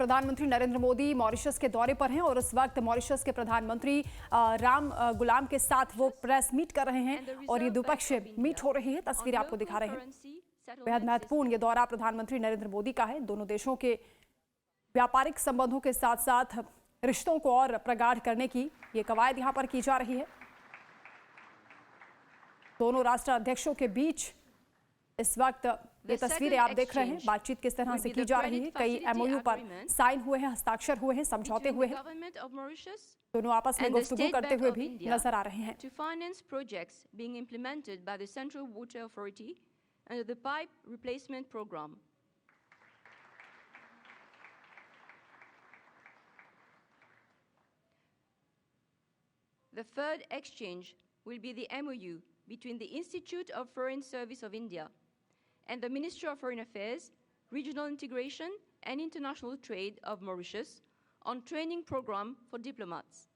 प्रधानमंत्री नरेंद्र मोदी मॉरिशस के दौरे पर हैं और इस वक्त मॉरिशस के प्रधानमंत्री राम गुलाम के साथ वो प्रेस मीट कर रहे हैं और ये द्विपक्षीय मीट हो रही है। तस्वीरें आपको दिखा रहे हैं। बेहद महत्वपूर्ण ये दौरा प्रधानमंत्री नरेंद्र मोदी का है। दोनों देशों के व्यापारिक संबंधों के साथ साथ रिश्तों को और प्रगाढ़ करने की ये कवायद यहाँ पर की जा रही है। दोनों राष्ट्र अध्यक्षों के बीच इस वक्त ये तस्वीरें आप देख रहे हैं। बातचीत किस तरह से की जा रही है। कई एमओयू पर साइन हुए हैं, हस्ताक्षर हुए हैं, समझौते हुए हैं। दोनों आपस में गुफ्तगू करते हुए भी नजर आ रहे हैं। The third exchange will be the MOU between the Institute of Foreign Service of India and the Ministry of Foreign Affairs, Regional Integration and International Trade of Mauritius on training program for diplomats.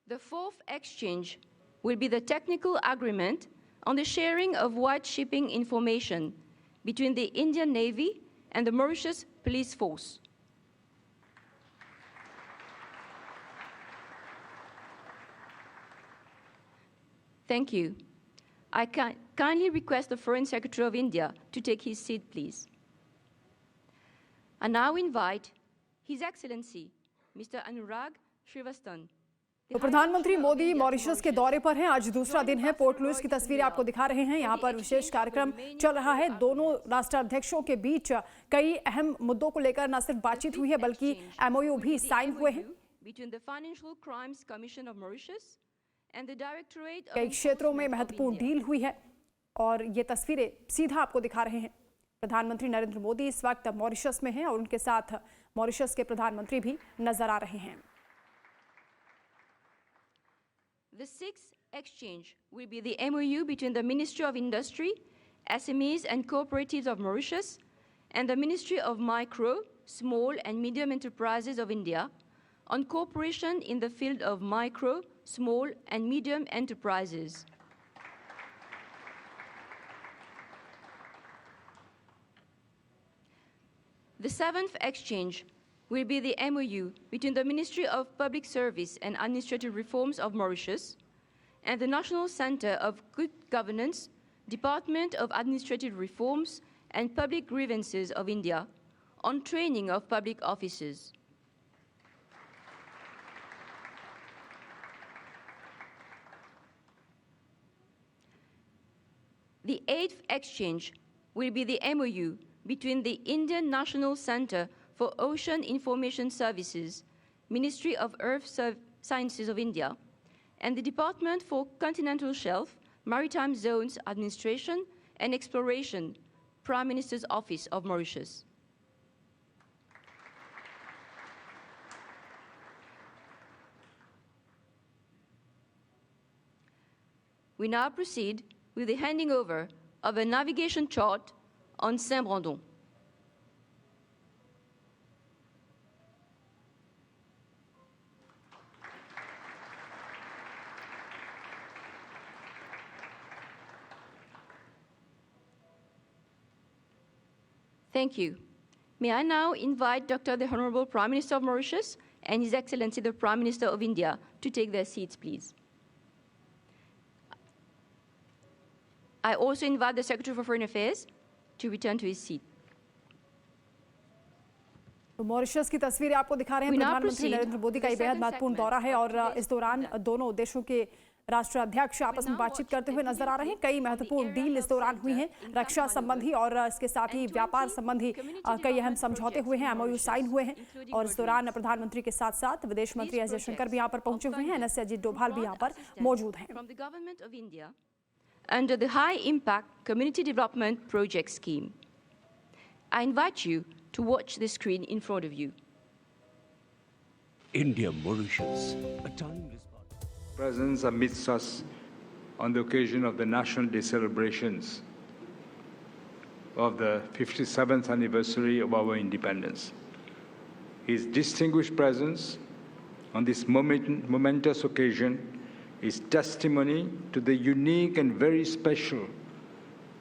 The fourth exchange will be the technical agreement on the sharing of white shipping information between the Indian Navy and the Mauritius Police Force. Thank you. I kindly request the Foreign Secretary of India to take his seat, please. I now invite His Excellency, Mr. Anurag Srivastava. तो प्रधानमंत्री Modi Mauritius के दौरे पर हैं। आज दूसरा दिन है। पोर्ट लुइस की तस्वीरें आपको दिखा रहे हैं। यहाँ पर विशेष कार्यक्रम चल रहा है। दोनों राष्ट्राध्यक्षों के बीच कई अहम मुद्दों को लेकर न सिर्फ बातचीत हुई है बल्कि एमओयू भी साइन हुए हैं। कई क्षेत्रों में महत्वपूर्ण डील हुई है और ये तस्वीरें सीधा आपको दिखा रहे हैं। प्रधानमंत्री नरेंद्र मोदी इस वक्त मॉरिशस में हैं और उनके साथ मॉरिशस के प्रधानमंत्री भी नजर आ रहे हैं। The sixth exchange will be the MOU between the Ministry of Industry, SMEs and Cooperatives of Mauritius and the Ministry of Micro, Small and Medium Enterprises of India on cooperation in the field of micro, small and medium enterprises. The seventh exchange will be the MOU between the Ministry of Public Service and Administrative Reforms of Mauritius and the National Center of Good Governance, Department of Administrative Reforms and Public Grievances of India on training of public officers. The eighth exchange will be the MOU between the Indian National Center for Ocean Information Services, Ministry of Earth Sciences of India, and the Department for Continental Shelf, Maritime Zones Administration and Exploration, Prime Minister's Office of Mauritius. We now proceed with the handing over of a navigation chart on Saint-Brandon. Thank you. May I now invite Dr. the Honorable Prime Minister of Mauritius and His Excellency the Prime Minister of India to take their seats, please. I also invite the Secretary for Foreign Affairs to return to his seat. तो Mauritius की तस्वीरें आपको दिखा रहे हैं। प्रधानमंत्री नरेंद्र मोदी का ये बेहद महत्वपूर्ण दौरा है और इस दौरान दोनों देशों के राष्ट्राध्यक्ष आपस में बातचीत करते हुए नजर आ रहे हैं। कई महत्वपूर्ण डील इस दौरान हुई हैं, रक्षा संबंधी और इसके साथ ही व्यापार संबंधी कई अहम समझौते हुए हैं, एमओयू साइन हुए हैं। और इस दौरान प्रधानमंत्री के साथ साथ विदेश मंत्री एस जयशंकर भी यहाँ पर पहुंचे हुए हैं। एनएस अजीत डोभाल भी यहाँ पर मौजूद हैं। Under the High Impact Community Development Project Scheme. I invite you to watch the screen in front of you. India Mauritius, a timeless presence amidst us on the occasion of the National Day celebrations of the 57th anniversary of our independence. His distinguished presence on this momentous occasion is testimony to the unique and very special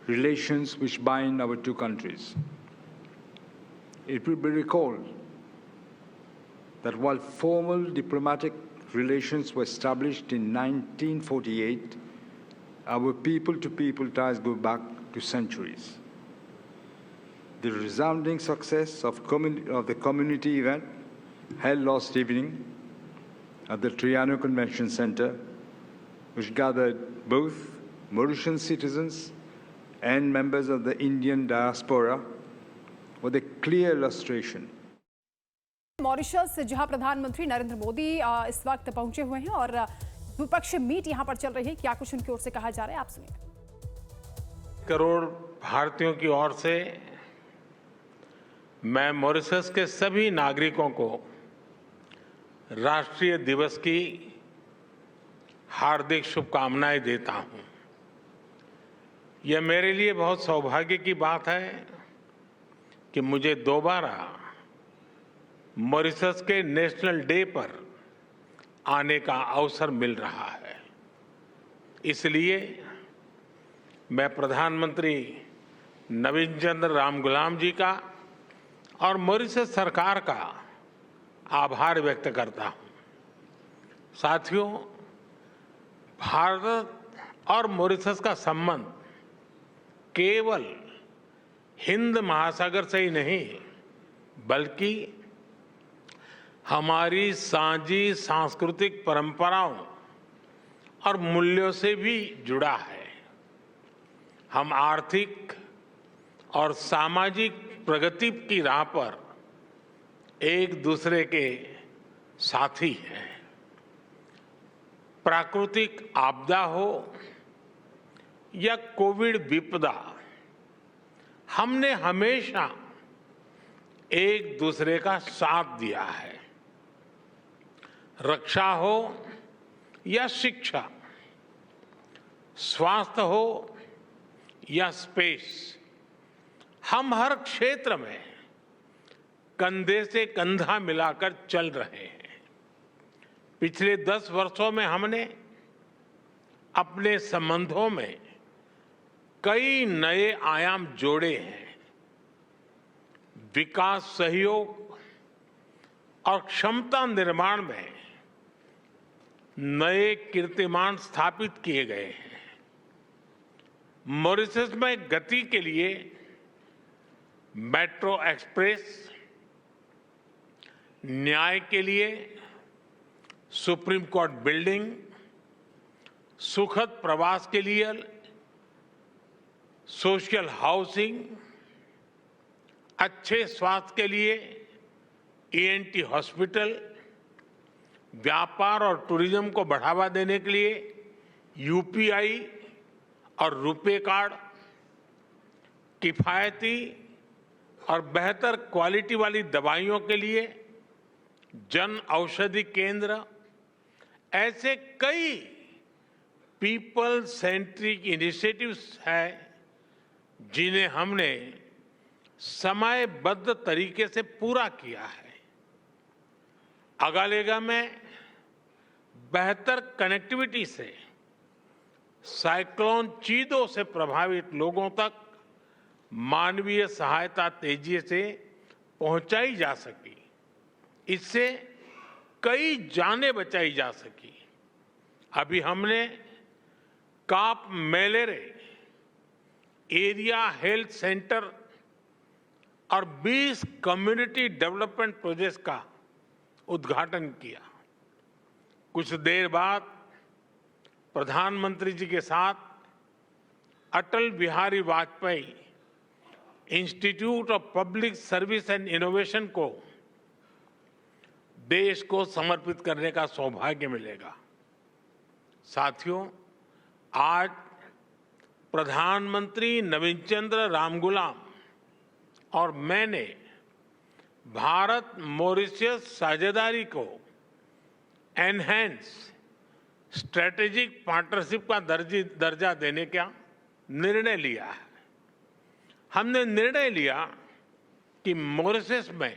relations which bind our two countries. It will be recalled that while formal diplomatic relations were established in 1948, our people-to-people ties go back to centuries. The resounding success of the community event held last evening at the Triano Convention Center, which gathered both Mauritian citizens and members of the Indian diaspora, was a clear illustration. Mauritius जहां प्रधानमंत्री नरेंद्र मोदी इस वक्त पहुंचे हुए हैं और द्विपक्षीय meet यहां पर चल रही है। क्या कुछ उनकी ओर से कहा जा रहा है, आप सुनिए। करोड़ भारतीयों की ओर से मैं मॉरिशस के सभी नागरिकों को राष्ट्रीय दिवस की हार्दिक शुभकामनाएं देता हूं। यह मेरे लिए बहुत सौभाग्य की बात है कि मुझे दोबारा मॉरिशस के नेशनल डे पर आने का अवसर मिल रहा है। इसलिए मैं प्रधानमंत्री नवीन चंद्र रामगुलाम जी का और मॉरिशस सरकार का आभार व्यक्त करता हूं। साथियों, भारत और मॉरिशस का संबंध केवल हिंद महासागर से ही नहीं बल्कि हमारी साझी सांस्कृतिक परंपराओं और मूल्यों से भी जुड़ा है। हम आर्थिक और सामाजिक प्रगति की राह पर एक दूसरे के साथी हैं। प्राकृतिक आपदा हो या कोविड विपदा, हमने हमेशा एक दूसरे का साथ दिया है। रक्षा हो या शिक्षा, स्वास्थ्य हो या स्पेस, हम हर क्षेत्र में कंधे से कंधा मिलाकर चल रहे हैं। पिछले 10 वर्षों में हमने अपने संबंधों में कई नए आयाम जोड़े हैं। विकास सहयोग और क्षमता निर्माण में नए कीर्तिमान स्थापित किए गए हैं। मॉरिशस में गति के लिए मेट्रो एक्सप्रेस, न्याय के लिए सुप्रीम कोर्ट बिल्डिंग, सुखद प्रवास के लिए सोशल हाउसिंग, अच्छे स्वास्थ्य के लिए ENT हॉस्पिटल, व्यापार और टूरिज्म को बढ़ावा देने के लिए UPI और रुपे कार्ड, किफायती और बेहतर क्वालिटी वाली दवाइयों के लिए जन औषधि केंद्र, ऐसे कई पीपल सेंट्रिक इनिशिएटिव्स हैं जिन्हें हमने समयबद्ध तरीके से पूरा किया है। अगालेगा में बेहतर कनेक्टिविटी से साइक्लोन चीदो से प्रभावित लोगों तक मानवीय सहायता तेजी से पहुंचाई जा सकी। इससे कई जानें बचाई जा सकी। अभी हमने काप मेलेरे एरिया हेल्थ सेंटर और 20 कम्युनिटी डेवलपमेंट प्रोजेक्ट्स का उद्घाटन किया। कुछ देर बाद प्रधानमंत्री जी के साथ Atal Bihari Vajpayee institute of public service and innovation को देश को समर्पित करने का सौभाग्य मिलेगा। साथियों, आज प्रधानमंत्री नवीन चंद्र रामगुलाम और मैंने भारत मॉरिशस साझेदारी को एनहेंस स्ट्रेटेजिक पार्टनरशिप का दर्जा देने का निर्णय लिया है। हमने निर्णय लिया कि मॉरिशस में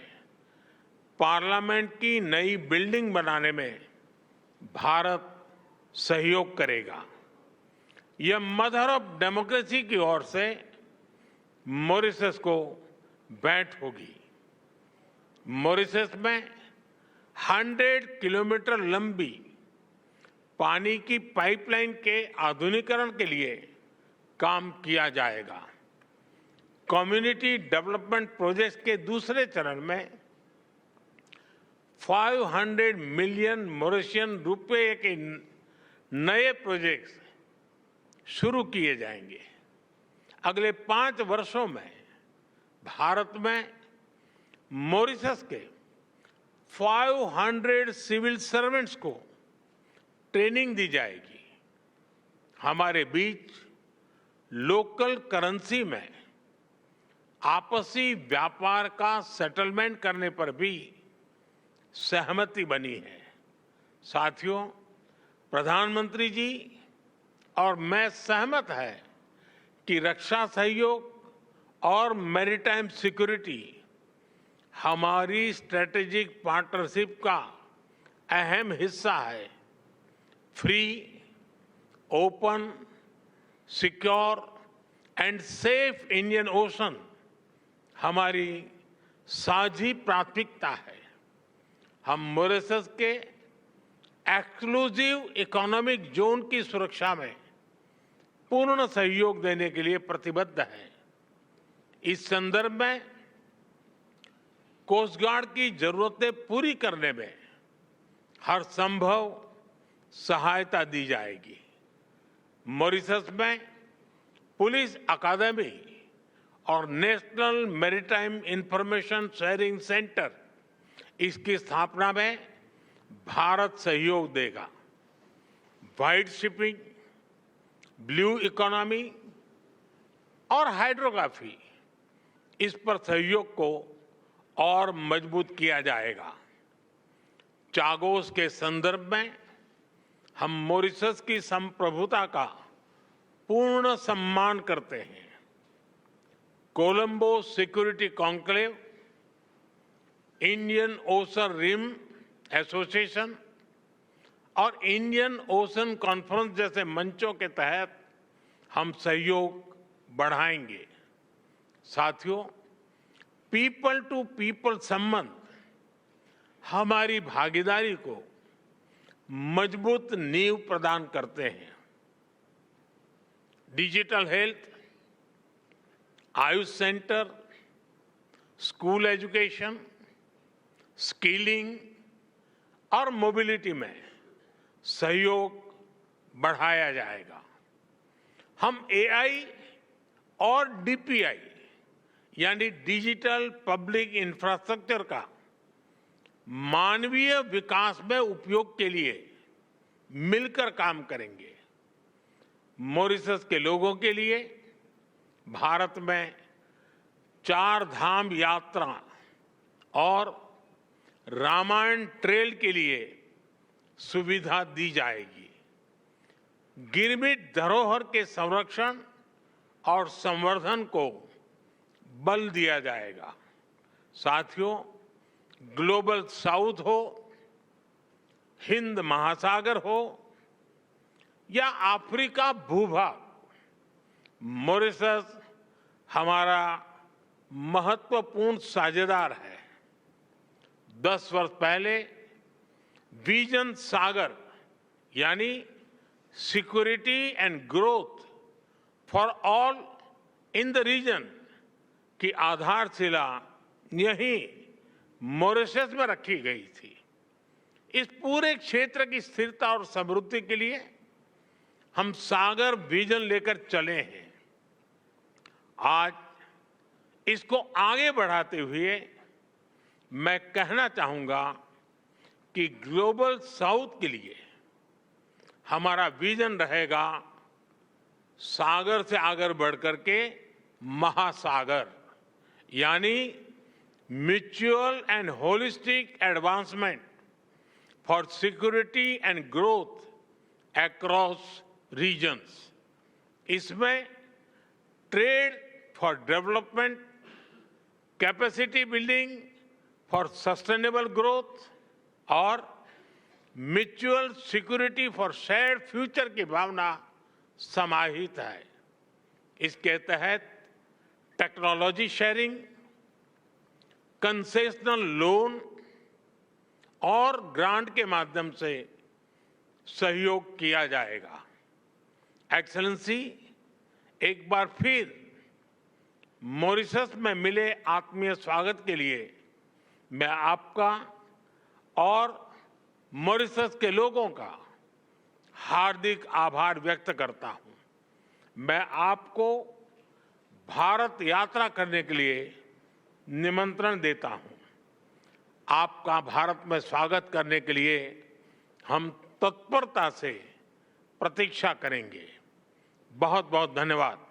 पार्लियामेंट की नई बिल्डिंग बनाने में भारत सहयोग करेगा। यह मदर ऑफ डेमोक्रेसी की ओर से मॉरिशस को भेंट होगी। मॉरिशस में 100 किलोमीटर लंबी पानी की पाइपलाइन के आधुनिकीकरण के लिए काम किया जाएगा। कम्युनिटी डेवलपमेंट प्रोजेक्ट के दूसरे चरण में 500 मिलियन मॉरिशियन रुपए के नए प्रोजेक्ट्स शुरू किए जाएंगे। अगले 5 वर्षों में भारत में मॉरिशस के 500 सिविल सर्वेंट्स को ट्रेनिंग दी जाएगी। हमारे बीच लोकल करेंसी में आपसी व्यापार का सेटलमेंट करने पर भी सहमति बनी है। साथियों, प्रधानमंत्री जी और मैं सहमत है कि रक्षा सहयोग और मैरीटाइम सिक्योरिटी हमारी स्ट्रेटेजिक पार्टनरशिप का अहम हिस्सा है। Free, open, secure and safe Indian ocean हमारी साझी प्राथमिकता है। हम मॉरिशस के एक्सक्लूसिव इकोनॉमिक जोन की सुरक्षा में पूर्ण सहयोग देने के लिए प्रतिबद्ध हैं। इस संदर्भ में कोस्ट गार्ड की जरूरतें पूरी करने में हर संभव सहायता दी जाएगी। मॉरिशस में पुलिस अकादमी और national maritime information sharing centre, इसकी स्थापना में भारत सहयोग देगा। वाइट शिपिंग, ब्लू इकोनॉमी और हाइड्रोग्राफी, इस पर सहयोग को और मजबूत किया जाएगा। चागोस के संदर्भ में हम मॉरिशस की संप्रभुता का पूर्ण सम्मान करते हैं। Colombo Security Conclave, Indian Ocean Rim Association और इंडियन ओशन कॉन्फ्रेंस जैसे मंचों के तहत हम सहयोग बढ़ाएंगे। साथियों, पीपल टू पीपल संबंध हमारी भागीदारी को मजबूत नींव प्रदान करते हैं। Digital health, Ayush centre, school education, skilling और मोबिलिटी में सहयोग बढ़ाया जाएगा। हम एआई और डीपीआई यानी डिजिटल पब्लिक इंफ्रास्ट्रक्चर का मानवीय विकास में उपयोग के लिए मिलकर काम करेंगे। मॉरिशस के लोगों के लिए भारत में 4 धाम यात्रा और रामायण ट्रेल के लिए सुविधा दी जाएगी। गिरमिट धरोहर के संरक्षण और संवर्धन को बल दिया जाएगा। साथियों, ग्लोबल साउथ हो, हिंद महासागर हो या अफ्रीका भूभाग, मॉरिशस हमारा महत्वपूर्ण साझेदार है। 10 वर्ष पहले विजन सागर यानी security and growth for all in the region की आधारशिला यहीं मॉरिशस में रखी गई थी। इस पूरे क्षेत्र की स्थिरता और समृद्धि के लिए हम सागर विजन लेकर चले हैं। आज इसको आगे बढ़ाते हुए मैं कहना चाहूंगा कि ग्लोबल साउथ के लिए हमारा विजन रहेगा सागर से आगे बढ़कर के महासागर, यानी mutual and holistic advancement for security and growth across regions. इसमें trade for development, capacity building for sustainable growth और mutual security for shared future की भावना समाहित है। इसके तहत टेक्नोलॉजी शेयरिंग, कंसेशनल लोन और ग्रांट के माध्यम से सहयोग किया जाएगा। एक्सेलेंसी, एक बार फिर मॉरिशस में मिले आत्मीय स्वागत के लिए मैं आपका और मॉरिशस के लोगों का हार्दिक आभार व्यक्त करता हूं। मैं आपको भारत यात्रा करने के लिए निमंत्रण देता हूं। आपका भारत में स्वागत करने के लिए हम तत्परता से प्रतीक्षा करेंगे। बहुत बहुत धन्यवाद।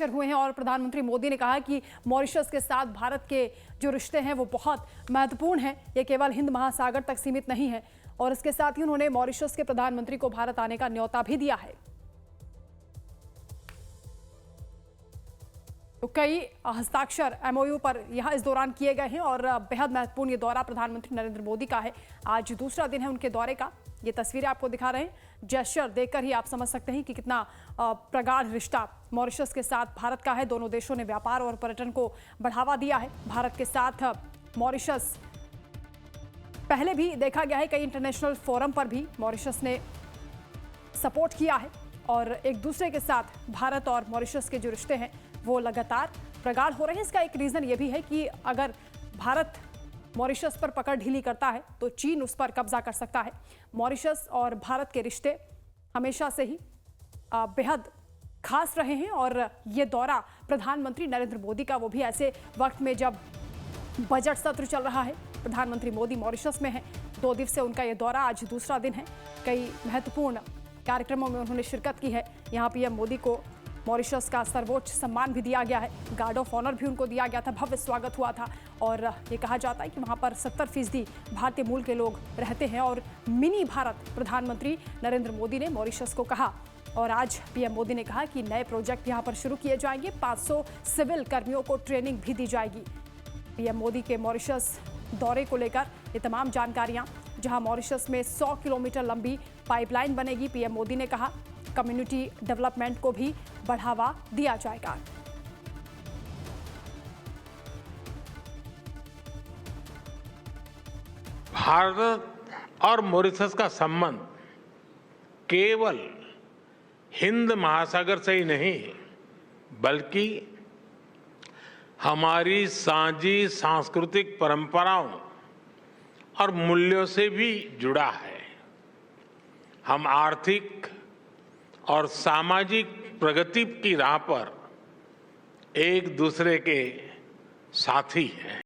हुए हैं और प्रधानमंत्री मोदी ने कहा कि मॉरिशस के साथ भारत के जो रिश्ते हैं वो बहुत महत्वपूर्ण हैं। ये केवल हिंद महासागर तक सीमित नहीं है और इसके साथ ही उन्होंने मॉरिशस के प्रधानमंत्री को भारत आने का न्योता भी दिया है। तो कई हस्ताक्षर एमओयू पर यहां इस दौरान किए गए हैं और बेहद महत्वपूर्ण ये दौरा प्रधानमंत्री नरेंद्र मोदी का है। आज दूसरा दिन है उनके दौरे का। ये तस्वीरें आपको दिखा रहे हैं। जेस्चर देखकर ही आप समझ सकते हैं कि कितना प्रगाढ़ रिश्ता मॉरिशस के साथ भारत का है। दोनों देशों ने व्यापार और पर्यटन को बढ़ावा दिया है। भारत के साथ मॉरिशस पहले भी देखा गया है, कई इंटरनेशनल फोरम पर भी मॉरिशस ने सपोर्ट किया है और एक दूसरे के साथ भारत और मॉरिशस के जो रिश्ते हैं वो लगातार प्रगाढ़ हो रहे हैं। इसका एक रीजन ये भी है कि अगर भारत मॉरिशस पर पकड़ ढीली करता है तो चीन उस पर कब्जा कर सकता है। मॉरिशस और भारत के रिश्ते हमेशा से ही बेहद खास रहे हैं और ये दौरा प्रधानमंत्री नरेंद्र मोदी का, वो भी ऐसे वक्त में जब बजट सत्र चल रहा है। प्रधानमंत्री मोदी मॉरिशस में हैं। 2 दिवसीय उनका ये दौरा आज दूसरा दिन है। कई महत्वपूर्ण कार्यक्रमों में उन्होंने शिरकत की है। यहाँ पीएम मोदी को मॉरिशस का सर्वोच्च सम्मान भी दिया गया है। गार्ड ऑफ ऑनर भी उनको दिया गया था। भव्य स्वागत हुआ था और ये कहा जाता है कि वहाँ पर 70% भारतीय मूल के लोग रहते हैं और मिनी भारत प्रधानमंत्री नरेंद्र मोदी ने मॉरिशस को कहा। और आज पीएम मोदी ने कहा कि नए प्रोजेक्ट यहाँ पर शुरू किए जाएंगे। 500 सिविल कर्मियों को ट्रेनिंग भी दी जाएगी। पीएम मोदी के मॉरिशस दौरे को लेकर ये तमाम जानकारियां, जहां मॉरिशस में 100 किलोमीटर लंबी पाइपलाइन बनेगी। पीएम मोदी ने कहा कम्युनिटी डेवलपमेंट को भी बढ़ावा दिया जाएगा। भारत और मॉरिशस का संबंध केवल हिंद महासागर से ही नहीं बल्कि हमारी साझी सांस्कृतिक परंपराओं और मूल्यों से भी जुड़ा है। हम आर्थिक और सामाजिक प्रगति की राह पर एक दूसरे के साथी हैं।